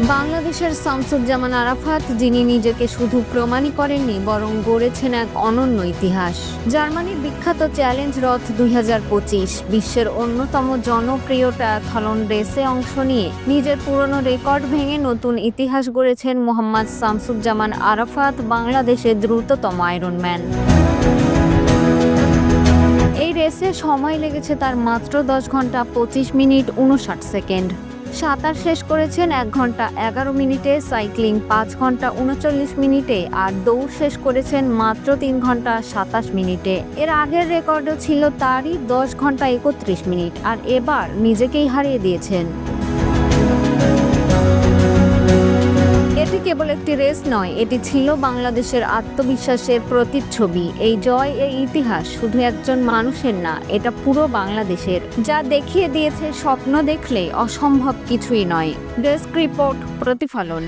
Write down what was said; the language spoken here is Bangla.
বাংলাদেশের শামসুজ্জামান আরাফাত, যিনি নিজেকে শুধু প্রমাণই করেননি বরং গড়েছেন এক অনন্য ইতিহাস। জার্মানির বিখ্যাত চ্যালেঞ্জ রথ 2025 বিশ্বের অন্যতম জনপ্রিয় ট্রায়াথলন রেসে অংশ নিয়ে নিজের পুরনো রেকর্ড ভেঙে নতুন ইতিহাস গড়েছেন মোহাম্মদ শামসুজ্জামান আরাফাত, বাংলাদেশের দ্রুততম আয়রনম্যান। এই রেসে সময় লেগেছে তার মাত্র 10 ঘন্টা 25 মিনিট 59 সেকেন্ড। সাঁতার শেষ করেছেন 1 ঘন্টা 11 মিনিটে, সাইক্লিং 5 ঘন্টা 39 মিনিটে আর দৌড় শেষ করেছেন মাত্র 3 ঘন্টা 27 মিনিটে। এর আগের রেকর্ডও ছিল তারই 10 ঘন্টা 31 মিনিট, আর এবার নিজেকেই হারিয়ে দিয়েছেন। এটি কেবল একটি রেস নয়, এটি ছিল বাংলাদেশের আত্মবিশ্বাসের প্রতিচ্ছবি। এই জয়, এই ইতিহাস শুধু একজন মানুষের না, এটা পুরো বাংলাদেশের, যা দেখিয়ে দিয়েছে স্বপ্ন দেখলে অসম্ভব কিছুই নয়। ডেস্ক রিপোর্ট, প্রতিফলন।